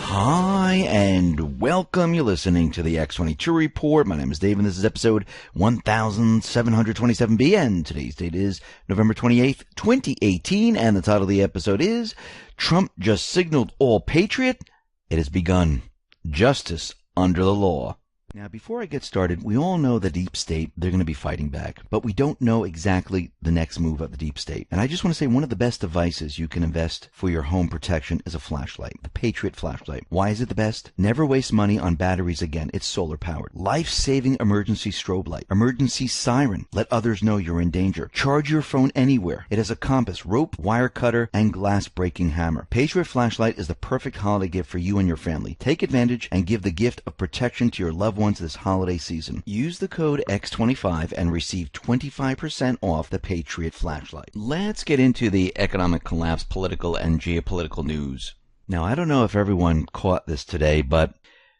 Hi, and welcome. You're listening to the X22 Report. My name is Dave, and this is episode 1727B, and today's date is November 28th, 2018, and the title of the episode is Trump Just Signaled All Patriot. It has begun. Justice under the law. Now, before I get started, we all know the deep state, they're going to be fighting back, but we don't know exactly the next move of the deep state. And I just want to say one of the best devices you can invest for your home protection is a flashlight, the Patriot flashlight. Why is it the best? Never waste money on batteries again. It's solar powered. Life-saving emergency strobe light, emergency siren. Let others know you're in danger. Charge your phone anywhere. It has a compass, rope, wire cutter, and glass breaking hammer. Patriot flashlight is the perfect holiday gift for you and your family. Take advantage and give the gift of protection to your loved ones this holiday season. Use the code X25 and receive 25% off the Patriot flashlight. Let's get into the economic collapse, political and geopolitical news. Now, I don't know if everyone caught this today, but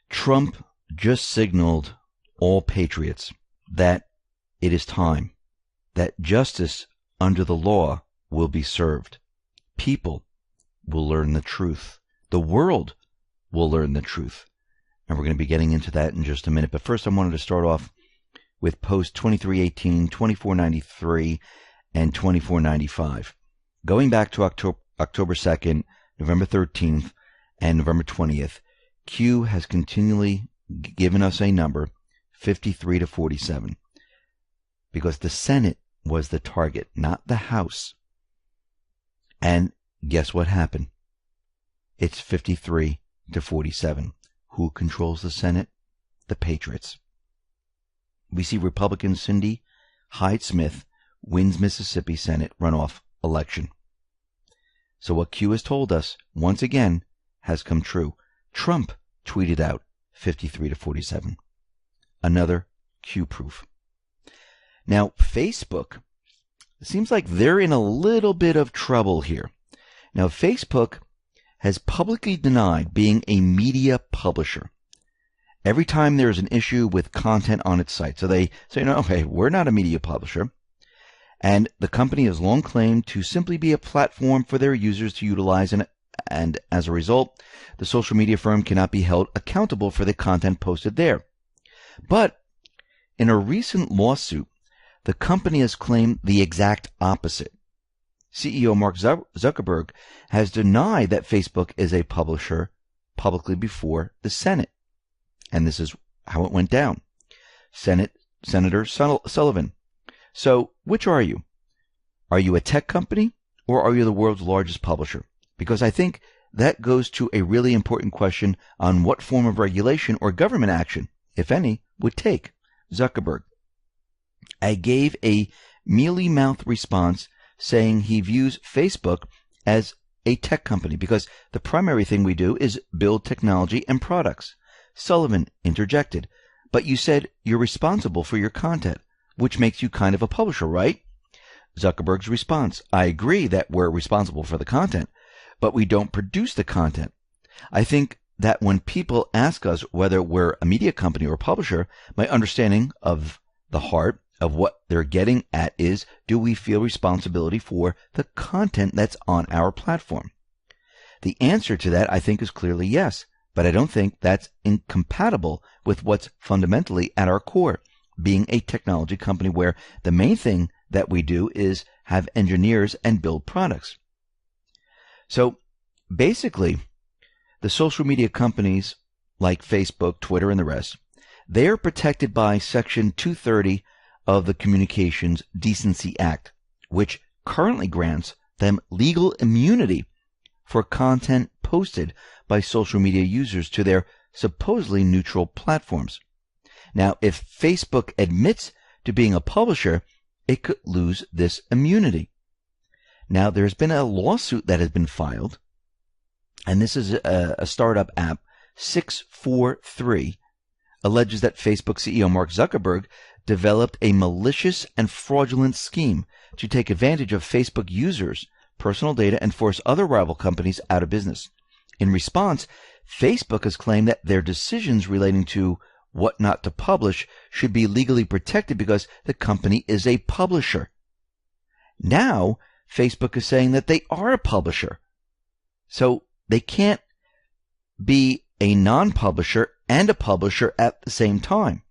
Trump just signaled all patriots that it is time, that justice under the law will be served. People will learn the truth. The world will learn the truth. And we're going to be getting into that in just a minute. But first, I wanted to start off with post 2318, 2493, and 2495. Going back to October 2nd, November 13th, and November 20th, Q has continually given us a number, 53 to 47, because the Senate was the target, not the House. And guess what happened? It's 53 to 47. Who controls the Senate? The Patriots. We see Republican Cindy Hyde-Smith wins Mississippi Senate runoff election. So what Q has told us, once again, has come true. Trump tweeted out 53 to 47. Another Q proof. Now, Facebook, it seems like they're in a little bit of trouble here. Now, Facebook has publicly denied being a media publisher every time there's an issue with content on its site. So they say, no, okay, we're not a media publisher. And the company has long claimed to simply be a platform for their users to utilize, and as a result, the social media firm cannot be held accountable for the content posted there. But in a recent lawsuit, the company has claimed the exact opposite. CEO Mark Zuckerberg has denied that Facebook is a publisher publicly before the Senate. And this is how it went down. Senator Sullivan. So, which are you? Are you a tech company or are you the world's largest publisher? Because I think that goes to a really important question on what form of regulation or government action, if any, would take. Zuckerberg. I gave a mealy-mouthed response saying he views Facebook as a tech company because the primary thing we do is build technology and products. Sullivan interjected, but you said you're responsible for your content, which makes you kind of a publisher, right? Zuckerberg's response, I agree that we're responsible for the content, but we don't produce the content. I think that when people ask us whether we're a media company or publisher, my understanding of the heart of what they're getting at is, do we feel responsibility for the content that's on our platform? The answer to that, I think, is clearly yes, but I don't think that's incompatible with what's fundamentally at our core, being a technology company where the main thing that we do is have engineers and build products. So basically, the social media companies like Facebook, Twitter, and the rest, they are protected by Section 230 of the Communications Decency Act, which currently grants them legal immunity for content posted by social media users to their supposedly neutral platforms. Now, if Facebook admits to being a publisher, it could lose this immunity. Now, there's been a lawsuit that has been filed, and this is a startup app, 643, alleges that Facebook CEO Mark Zuckerberg developed a malicious and fraudulent scheme to take advantage of Facebook users' personal data and force other rival companies out of business. In response, Facebook has claimed that their decisions relating to what not to publish should be legally protected because the company is a publisher. Now, Facebook is saying that they are a publisher. So they can't be a non-publisher and a publisher at the same time.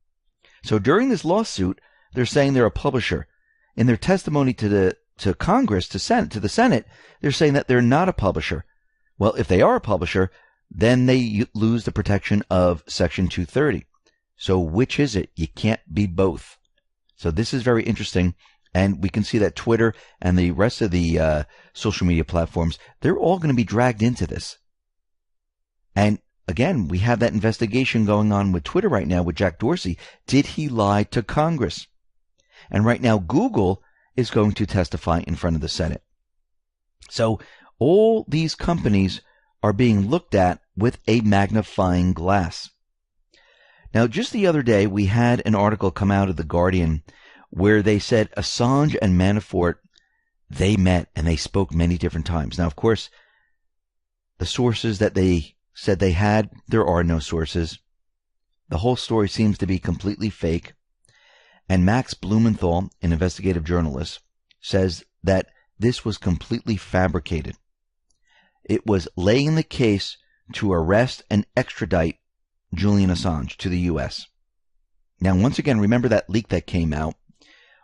So during this lawsuit, they're saying they're a publisher. In their testimony to Congress, to the Senate, they're saying that they're not a publisher. Well, if they are a publisher, then they lose the protection of Section 230. So which is it? You can't be both. So this is very interesting. And we can see that Twitter and the rest of the social media platforms, they're all going to be dragged into this. And again, we have that investigation going on with Twitter right now with Jack Dorsey. Did he lie to Congress? And right now, Google is going to testify in front of the Senate. So all these companies are being looked at with a magnifying glass. Now, just the other day, we had an article come out of The Guardian where they said Assange and Manafort, they met and they spoke many different times. Now, of course, the sources that they said they had, there are no sources. The whole story seems to be completely fake. And Max Blumenthal, an investigative journalist, says that this was completely fabricated. It was laying the case to arrest and extradite Julian Assange to the U.S. Now, once again, remember that leak that came out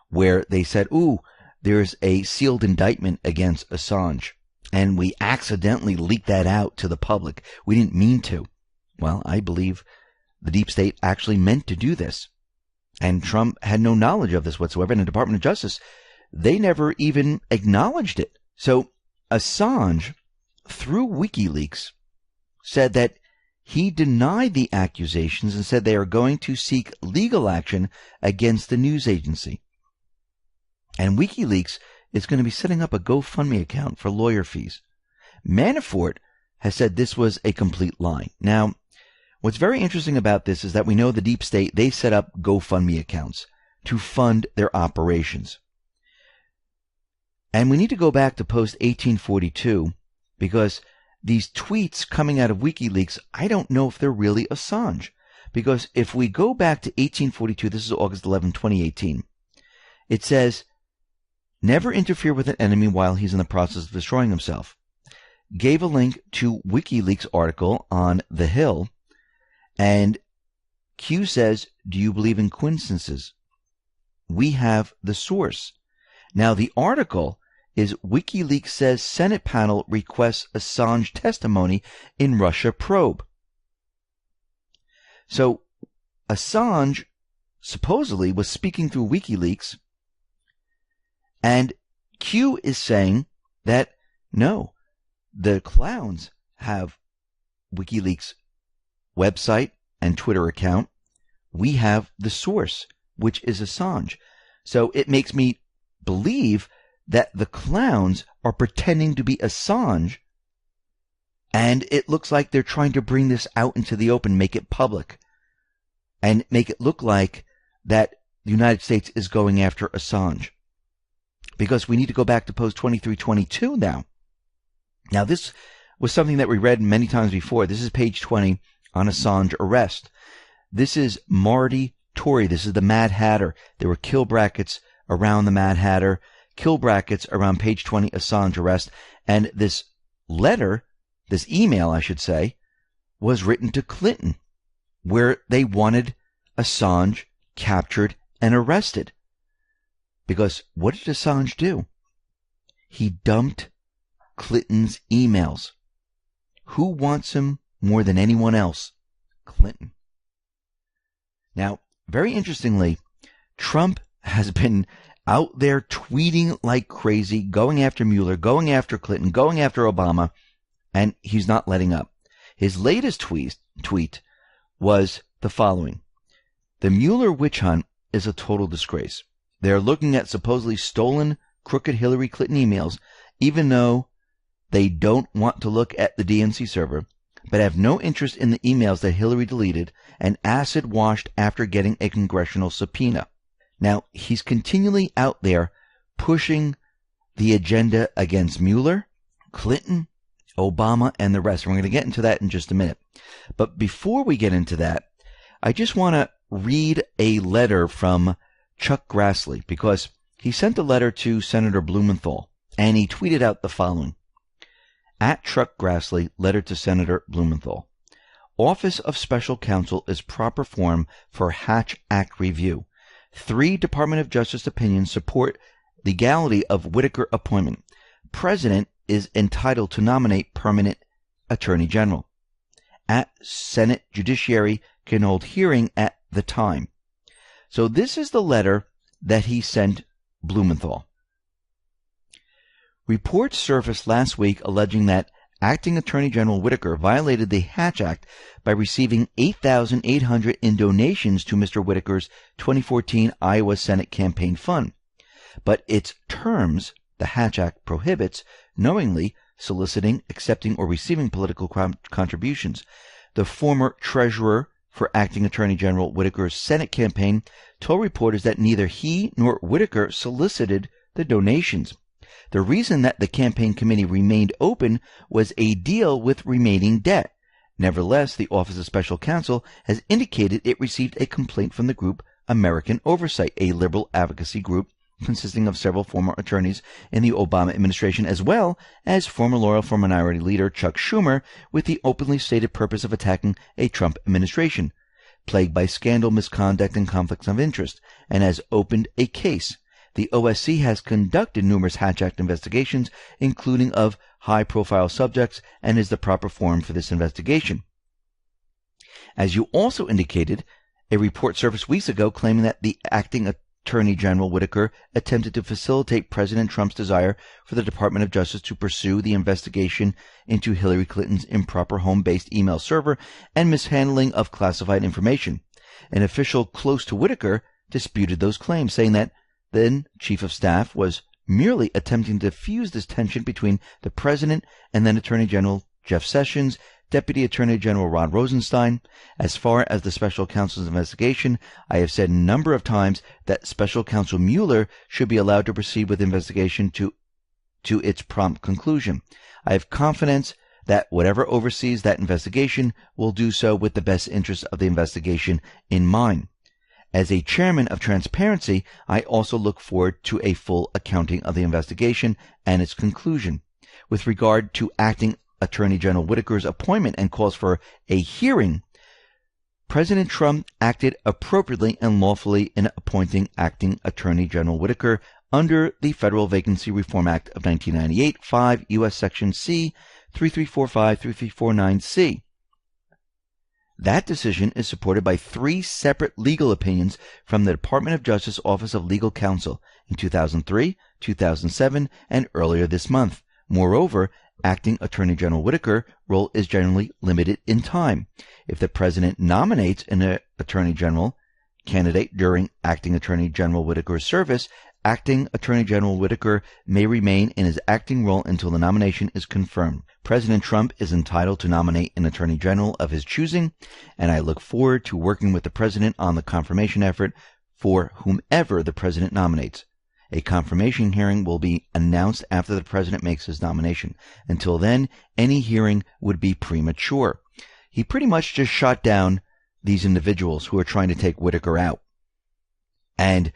where they said, ooh, there's a sealed indictment against Assange, and we accidentally leaked that out to the public. We didn't mean to. Well, I believe the deep state actually meant to do this. And Trump had no knowledge of this whatsoever. And the Department of Justice, they never even acknowledged it. So Assange, through WikiLeaks, said that he denied the accusations and said they are going to seek legal action against the news agency. And WikiLeaks is going to be setting up a GoFundMe account for lawyer fees. Manafort has said this was a complete lie. Now, what's very interesting about this is that we know the deep state, they set up GoFundMe accounts to fund their operations. And we need to go back to post 1842 because these tweets coming out of WikiLeaks, I don't know if they're really Assange. Because if we go back to 1842, this is August 11, 2018, it says, never interfere with an enemy while he's in the process of destroying himself. Gave a link to WikiLeaks article on The Hill, and Q says, do you believe in coincidences? We have the source. Now, the article is WikiLeaks says Senate panel requests Assange testimony in Russia probe. So Assange supposedly was speaking through WikiLeaks, and Q is saying that no, the clowns have WikiLeaks website and Twitter account. We have the source, which is Assange. So it makes me believe that the clowns are pretending to be Assange, and it looks like they're trying to bring this out into the open, make it public, and make it look like that the United States is going after Assange. Because we need to go back to post 2322 now. Now, this was something that we read many times before. This is page 20 on Assange arrest. This is Marty Tory. This is the Mad Hatter. There were kill brackets around the Mad Hatter, kill brackets around page 20, Assange arrest. And this letter, this email, I should say, was written to Clinton, where they wanted Assange captured and arrested. Because what did Assange do? He dumped Clinton's emails. Who wants him more than anyone else? Clinton. Now, very interestingly, Trump has been out there tweeting like crazy, going after Mueller, going after Clinton, going after Obama, and he's not letting up. His latest tweet was the following. The Mueller witch hunt is a total disgrace. They're looking at supposedly stolen, crooked Hillary Clinton emails, even though they don't want to look at the DNC server, but have no interest in the emails that Hillary deleted and acid washed after getting a congressional subpoena. Now, he's continually out there pushing the agenda against Mueller, Clinton, Obama, and the rest. We're going to get into that in just a minute. But before we get into that, I just want to read a letter from Chuck Grassley, because he sent a letter to Senator Blumenthal, and he tweeted out the following. At Chuck Grassley, letter to Senator Blumenthal. Office of Special Counsel is proper form for Hatch Act review. 3 Department of Justice opinions support legality of Whitaker appointment. President is entitled to nominate permanent Attorney General. At Senate Judiciary can hold hearing at the time. So this is the letter that he sent Blumenthal. Reports surfaced last week alleging that Acting Attorney General Whitaker violated the Hatch Act by receiving $8,800 in donations to Mr. Whitaker's 2014 Iowa Senate campaign fund. But its terms, the Hatch Act prohibits knowingly soliciting, accepting, or receiving political contributions. The former treasurer for Acting Attorney General Whitaker's Senate campaign told reporters that neither he nor Whitaker solicited the donations. The reason that the campaign committee remained open was a deal with remaining debt. Nevertheless, the Office of Special Counsel has indicated it received a complaint from the group American Oversight, a liberal advocacy group consisting of several former attorneys in the Obama administration, as well as former loyal for Minority Leader Chuck Schumer, with the openly stated purpose of attacking a Trump administration, plagued by scandal, misconduct, and conflicts of interest, and has opened a case. The OSC has conducted numerous Hatch Act investigations, including of high-profile subjects, and is the proper forum for this investigation. As you also indicated, a report surfaced weeks ago claiming that the Acting Attorney General Whitaker attempted to facilitate President Trump's desire for the Department of Justice to pursue the investigation into Hillary Clinton's improper home-based email server and mishandling of classified information. An official close to Whitaker disputed those claims, saying that then Chief of Staff was merely attempting to diffuse this tension between the President and then Attorney General Jeff Sessions, Deputy Attorney General Rod Rosenstein. As far as the Special Counsel's investigation, I have said a number of times that Special Counsel Mueller should be allowed to proceed with investigation to its prompt conclusion. I have confidence that whatever oversees that investigation will do so with the best interests of the investigation in mind. As a chairman of Transparency, I also look forward to a full accounting of the investigation and its conclusion. With regard to Acting Attorney General Whitaker's appointment and calls for a hearing, President Trump acted appropriately and lawfully in appointing Acting Attorney General Whitaker under the Federal Vacancy Reform Act of 1998, 5 U.S. Section C, 3345-3349C. That decision is supported by 3 separate legal opinions from the Department of Justice Office of Legal Counsel in 2003, 2007, and earlier this month. Moreover, Acting Attorney General Whitaker's role is generally limited in time. If the President nominates an Attorney General candidate during Acting Attorney General Whitaker's service, Acting Attorney General Whitaker may remain in his acting role until the nomination is confirmed. President Trump is entitled to nominate an Attorney General of his choosing, and I look forward to working with the President on the confirmation effort for whomever the President nominates. A confirmation hearing will be announced after the President makes his nomination. Until then, any hearing would be premature. He pretty much just shot down these individuals who are trying to take Whitaker out and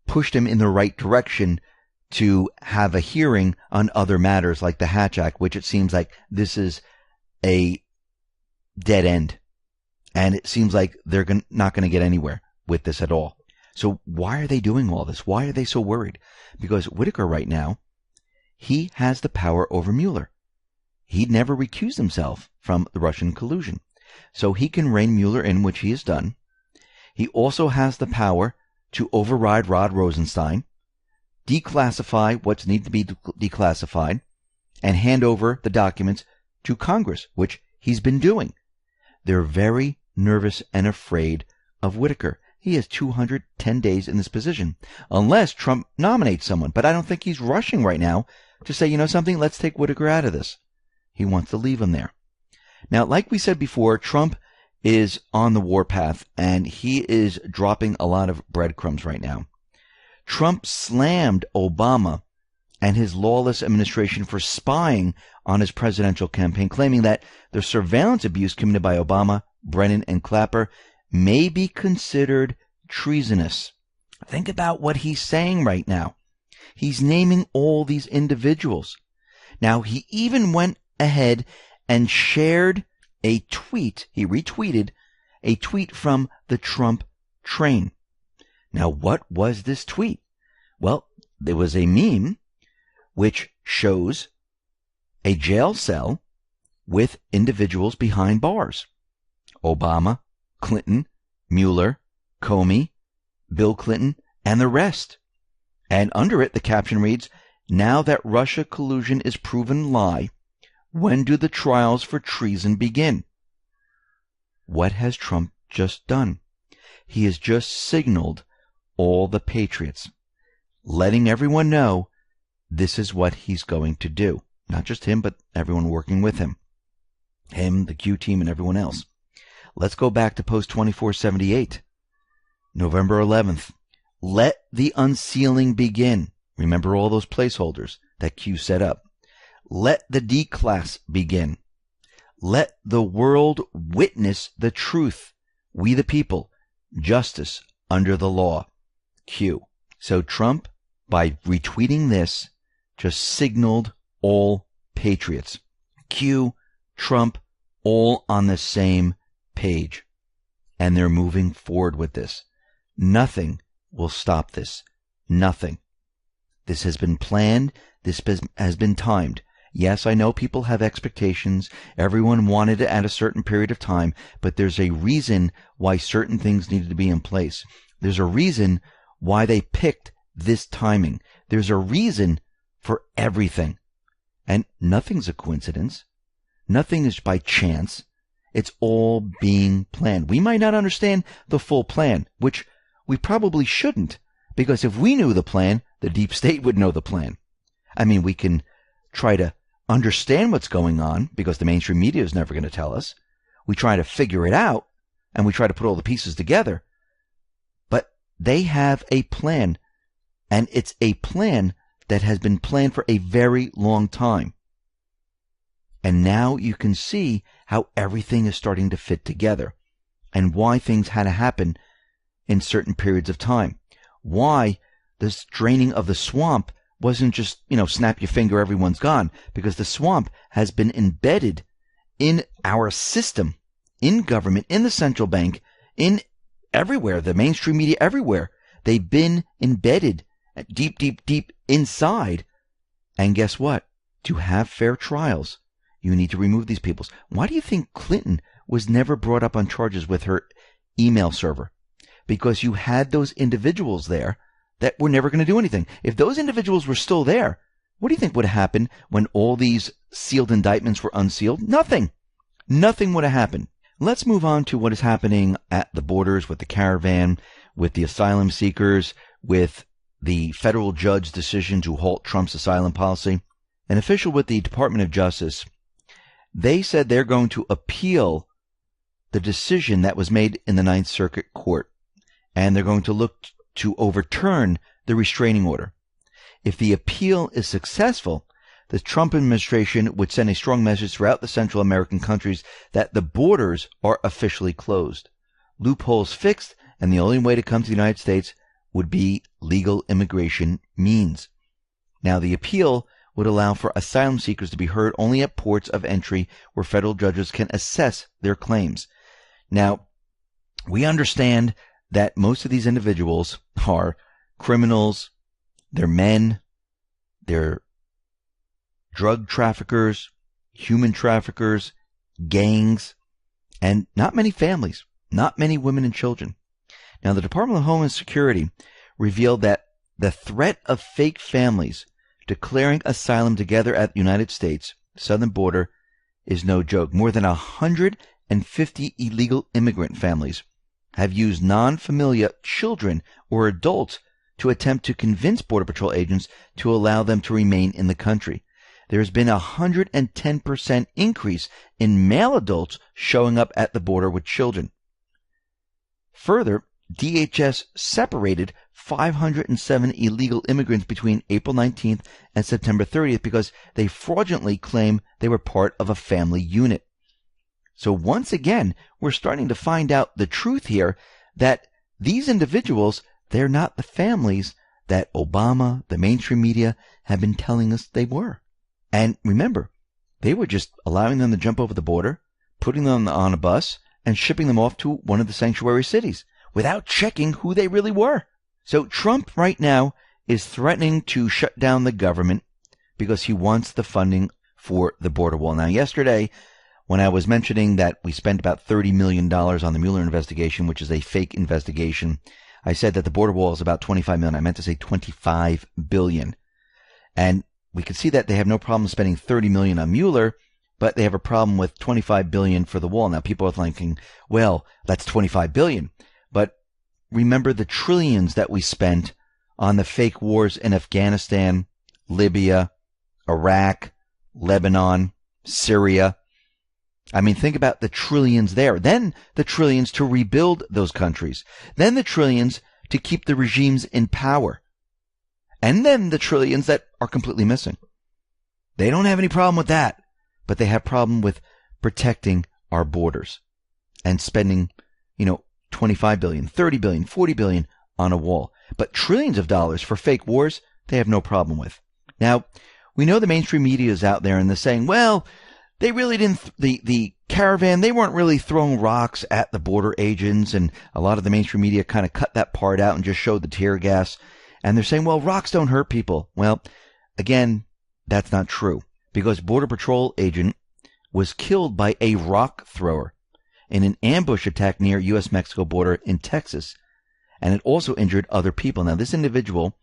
pushed him in the right direction to have a hearing on other matters like the Hatch Act, which it seems like this is a dead end. And it seems like they're not going to get anywhere with this at all. So why are they doing all this? Why are they so worried? Because Whitaker right now, he has the power over Mueller. He never recused himself from the Russian collusion. So he can rein Mueller in, which he has done. He also has the power to override Rod Rosenstein, declassify what's needed to be declassified, and hand over the documents to Congress, which he's been doing. They're very nervous and afraid of Whitaker. He has 210 days in this position, unless Trump nominates someone. But I don't think he's rushing right now to say, you know something, let's take Whitaker out of this. He wants to leave him there. Now, like we said before, Trump is on the warpath, and he is dropping a lot of breadcrumbs right now. Trump slammed Obama and his lawless administration for spying on his presidential campaign, claiming that the surveillance abuse committed by Obama, Brennan, and Clapper may be considered treasonous. Think about what he's saying right now. He's naming all these individuals. Now, he even went ahead and shared a tweet. He retweeted a tweet from the Trump train. Now, what was this tweet? Well, there was a meme which shows a jail cell with individuals behind bars. Obama, Clinton, Mueller, Comey, Bill Clinton, and the rest. And under it, the caption reads, "Now that Russia collusion is proven lie, when do the trials for treason begin?" What has Trump just done? He has just signaled all the patriots, letting everyone know this is what he's going to do. Not just him, but everyone working with him. Him, the Q team, and everyone else. Let's go back to post 2478. November 11th. Let the unsealing begin. Remember all those placeholders that Q set up. Let the declass begin. Let the world witness the truth. We the people. Justice under the law. Q. So Trump, by retweeting this, just signaled all patriots. Q, Trump, all on the same page. And they're moving forward with this. Nothing will stop this. Nothing. This has been planned. This has been timed. Yes, I know people have expectations. Everyone wanted it at a certain period of time, but there's a reason why certain things needed to be in place. There's a reason why they picked this timing. There's a reason for everything. And nothing's a coincidence. Nothing is by chance. It's all being planned. We might not understand the full plan, which we probably shouldn't, because if we knew the plan, the deep state would know the plan. I mean, we can try to understand what's going on, because the mainstream media is never going to tell us. We try to figure it out, and we try to put all the pieces together. But they have a plan, and it's a plan that has been planned for a very long time. And now you can see how everything is starting to fit together, and why things had to happen in certain periods of time. Why this draining of the swamp wasn't just, snap your finger, everyone's gone, because the swamp has been embedded in our system, in government, in the central bank, in everywhere, the mainstream media, everywhere. They've been embedded deep, deep, deep inside. And guess what? To have fair trials, you need to remove these people. Why do you think Clinton was never brought up on charges with her email server? Because you had those individuals there that were never going to do anything. If those individuals were still there, what do you think would happen when all these sealed indictments were unsealed? Nothing. Nothing would have happened. Let's move on to what is happening at the borders with the caravan, with the asylum seekers, with the federal judge's decision to halt Trump's asylum policy. An official with the Department of Justice, they said they're going to appeal the decision that was made in the Ninth Circuit Court, and they're going to look to overturn the restraining order. If the appeal is successful, the Trump administration would send a strong message throughout the Central American countries that the borders are officially closed, loopholes fixed, and the only way to come to the United States would be legal immigration means. Now, the appeal would allow for asylum seekers to be heard only at ports of entry where federal judges can assess their claims. Now, we understand that most of these individuals are criminals, they're men, they're drug traffickers, human traffickers, gangs, and not many families, not many women and children. Now, the Department of Homeland Security revealed that the threat of fake families declaring asylum together at the United States southern border is no joke. More than 150 illegal immigrant families have used non-familiar children or adults to attempt to convince Border Patrol agents to allow them to remain in the country. There has been a 110% increase in male adults showing up at the border with children. Further, DHS separated 507 illegal immigrants between April 19th and September 30th because they fraudulently claim they were part of a family unit. So once again, we're starting to find out the truth here that these individuals, they're not the families that Obama, the mainstream media, have been telling us they were. And remember, they were just allowing them to jump over the border, putting them on a bus, and shipping them off to one of the sanctuary cities without checking who they really were. So Trump right now is threatening to shut down the government because he wants the funding for the border wall. Now, yesterday, when I was mentioning that we spent about $30 million on the Mueller investigation, which is a fake investigation, I said that the border wall is about $25 million. I meant to say $25 billion. And we could see that they have no problem spending $30 million on Mueller, but they have a problem with $25 billion for the wall. Now, people are thinking, well, that's $25 billion. But remember the trillions that we spent on the fake wars in Afghanistan, Libya, Iraq, Lebanon, Syria. I mean, think about the trillions there. Then the trillions to rebuild those countries. Then the trillions to keep the regimes in power. And then the trillions that are completely missing. They don't have any problem with that, but they have problem with protecting our borders and spending, $25 billion, $30 billion, $40 billion on a wall. But trillions of dollars for fake wars, they have no problem with. Now, we know the mainstream media is out there and they're saying, well, they really didn't, the caravan, they weren't really throwing rocks at the border agents, and a lot of the mainstream media kind of cut that part out and just showed the tear gas. And they're saying, well, rocks don't hurt people. Well, again, that's not true, because Border Patrol agent was killed by a rock thrower in an ambush attack near U.S.-Mexico border in Texas, and it also injured other people. Now, this individual,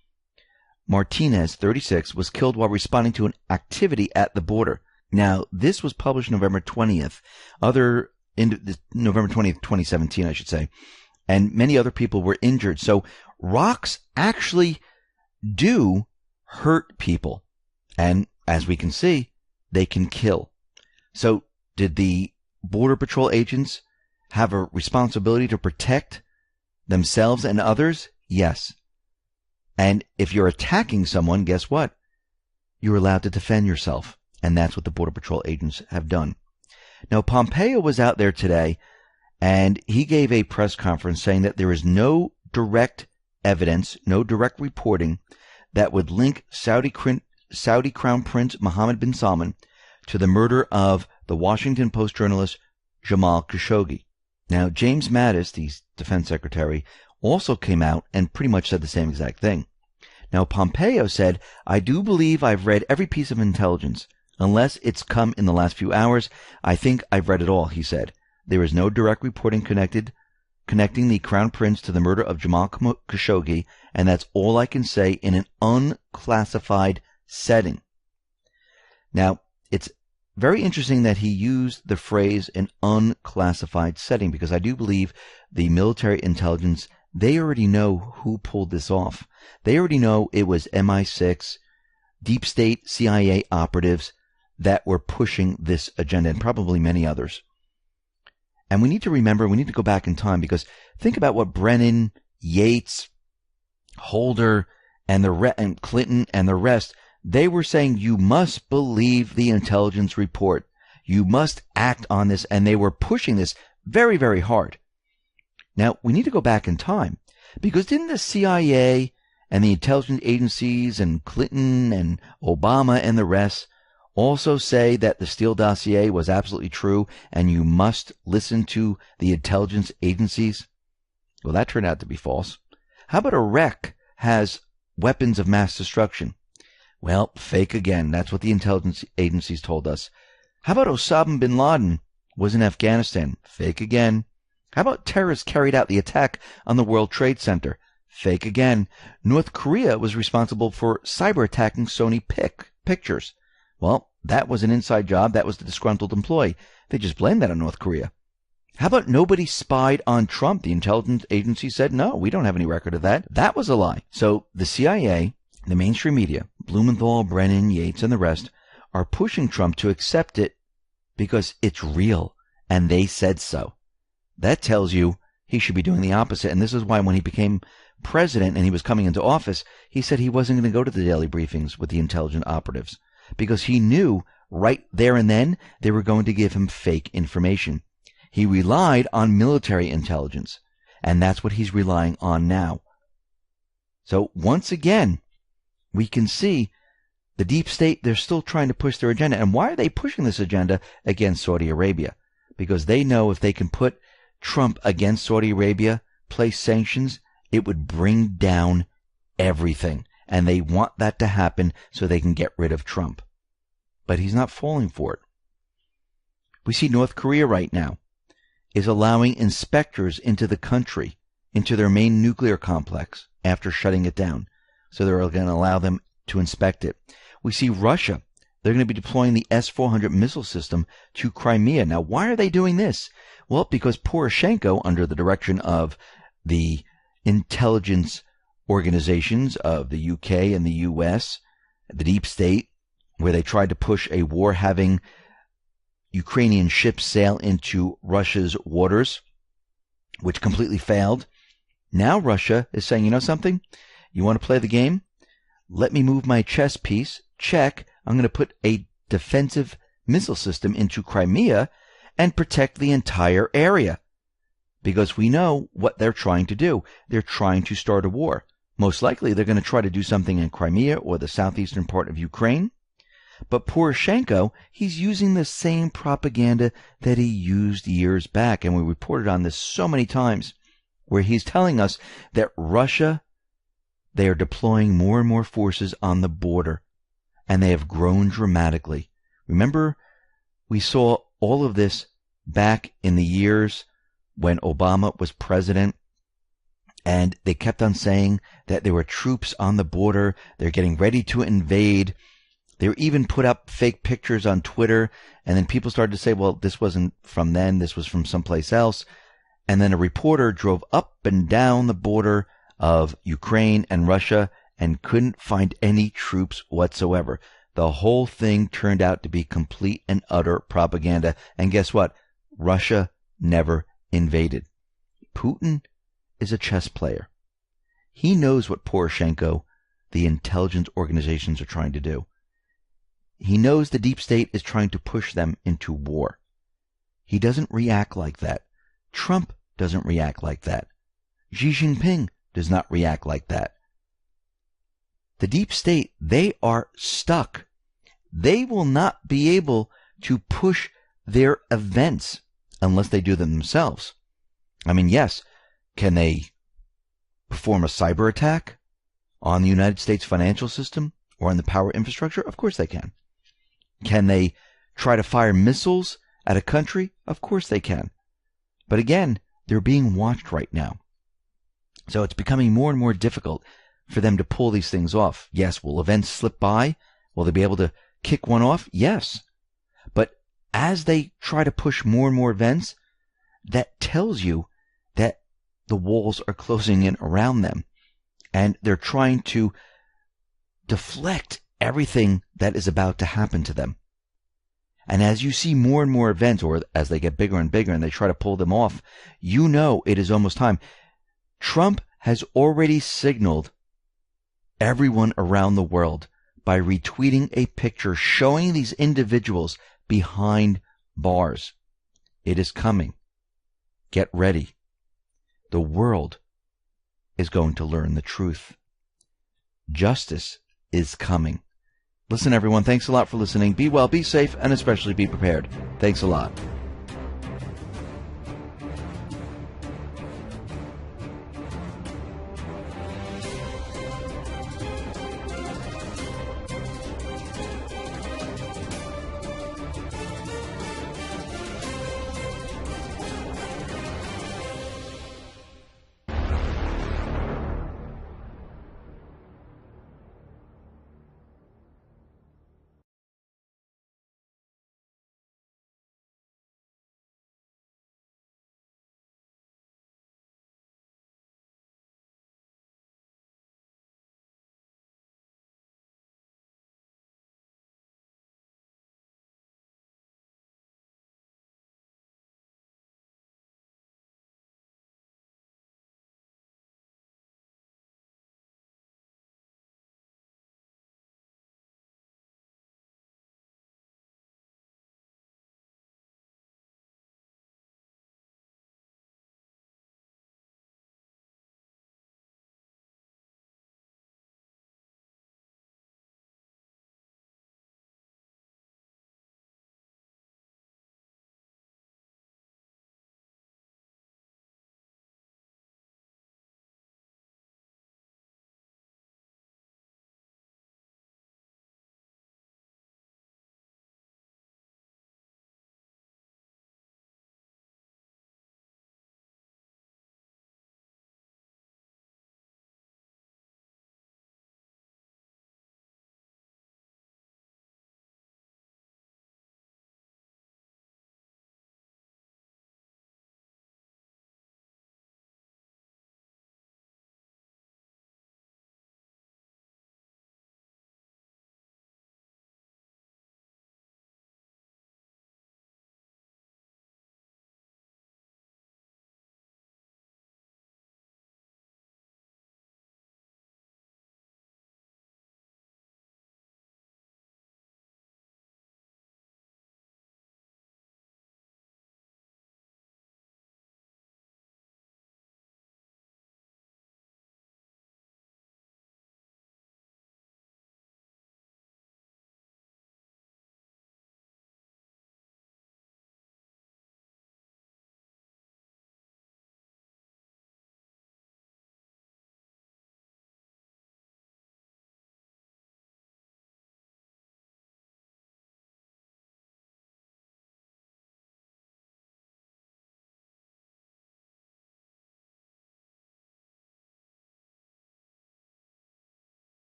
Martinez, 36, was killed while responding to an activity at the border. Now, this was published November 20th, November 20th, 2017, I should say, and many other people were injured. So rocks actually do hurt people, and as we can see, they can kill. So did the Border Patrol agents have a responsibility to protect themselves and others? Yes. And if you're attacking someone, guess what? You're allowed to defend yourself. And that's what the Border Patrol agents have done. Now, Pompeo was out there today, and he gave a press conference saying that there is no direct evidence, no direct reporting that would link Saudi Crown Prince Mohammed bin Salman to the murder of the Washington Post journalist Jamal Khashoggi. Now, James Mattis, the defense secretary, also came out and pretty much said the same exact thing. Now, Pompeo said, I do believe I've read every piece of intelligence. Unless it's come in the last few hours, I think I've read it all, he said. There is no direct reporting connecting the Crown Prince to the murder of Jamal Khashoggi, and that's all I can say in an unclassified setting. Now, it's very interesting that he used the phrase an unclassified setting, because I do believe the military intelligence, they already know who pulled this off. They already know it was MI6, deep state CIA operatives that were pushing this agenda, and probably many others. And we need to remember, we need to go back in time, because think about what Brennan, Yates, Holder, and Clinton and the rest, they were saying, you must believe the intelligence report. You must act on this. And they were pushing this very, very hard. Now, we need to go back in time, because didn't the CIA and the intelligence agencies and Clinton and Obama and the rest also say that the Steele dossier was absolutely true and you must listen to the intelligence agencies? Well, that turned out to be false. How about Iraq has weapons of mass destruction? Well, fake again. That's what the intelligence agencies told us. How about Osama bin Laden was in Afghanistan? Fake again. How about terrorists carried out the attack on the World Trade Center? Fake again. North Korea was responsible for cyber attacking Sony Pictures. Well, that was an inside job. That was the disgruntled employee. They just blamed that on North Korea. How about nobody spied on Trump? The intelligence agency said, no, we don't have any record of that. That was a lie. So the CIA, the mainstream media, Blumenthal, Brennan, Yates, and the rest are pushing Trump to accept it because it's real and they said so. That tells you he should be doing the opposite. And this is why when he became president and he was coming into office, he said he wasn't going to go to the daily briefings with the intelligence operatives because he knew right there and then they were going to give him fake information. He relied on military intelligence, and that's what he's relying on now. So once again, we can see the deep state, they're still trying to push their agenda. And why are they pushing this agenda against Saudi Arabia? Because they know if they can put Trump against Saudi Arabia, place sanctions, it would bring down everything. And they want that to happen so they can get rid of Trump. But he's not falling for it. We see North Korea right now is allowing inspectors into the country, into their main nuclear complex after shutting it down. So they're going to allow them to inspect it. We see Russia. They're going to be deploying the S-400 missile system to Crimea. Now, why are they doing this? Well, because Poroshenko, under the direction of the intelligence organizations of the UK and the US, the deep state, where they tried to push a war having Ukrainian ships sail into Russia's waters, which completely failed. Now Russia is saying, you know something? You want to play the game? Let me move my chess piece. Check. I'm going to put a defensive missile system into Crimea and protect the entire area. Because we know what they're trying to do. They're trying to start a war. Most likely they're going to try to do something in Crimea or the southeastern part of Ukraine. But Poroshenko, he's using the same propaganda that he used years back. And we reported on this so many times, where he's telling us that Russia, they are deploying more and more forces on the border. And they have grown dramatically. Remember, we saw all of this back in the years when Obama was president. And they kept on saying that there were troops on the border. They're getting ready to invade. They were even put up fake pictures on Twitter, and then people started to say, well, this wasn't from then, this was from someplace else. And then a reporter drove up and down the border of Ukraine and Russia and couldn't find any troops whatsoever. The whole thing turned out to be complete and utter propaganda. And guess what? Russia never invaded. Putin is a chess player. He knows what Poroshenko, the intelligence organizations, are trying to do. He knows the deep state is trying to push them into war. He doesn't react like that. Trump doesn't react like that. Xi Jinping does not react like that. The deep state, they are stuck. They will not be able to push their events unless they do them themselves. I mean, yes, can they perform a cyber attack on the United States financial system or on the power infrastructure? Of course they can. Can they try to fire missiles at a country? Of course they can. But again, they're being watched right now. So it's becoming more and more difficult for them to pull these things off. Yes, will events slip by? Will they be able to kick one off? Yes. But as they try to push more and more events, that tells you that the walls are closing in around them. And they're trying to deflect everything that is about to happen to them. And as you see more and more events, or as they get bigger and bigger and they try to pull them off, you know it is almost time. Trump has already signaled everyone around the world by retweeting a picture showing these individuals behind bars. It is coming. Get ready. The world is going to learn the truth. Justice is coming. Listen, everyone, thanks a lot for listening. Be well, be safe, and especially be prepared. Thanks a lot.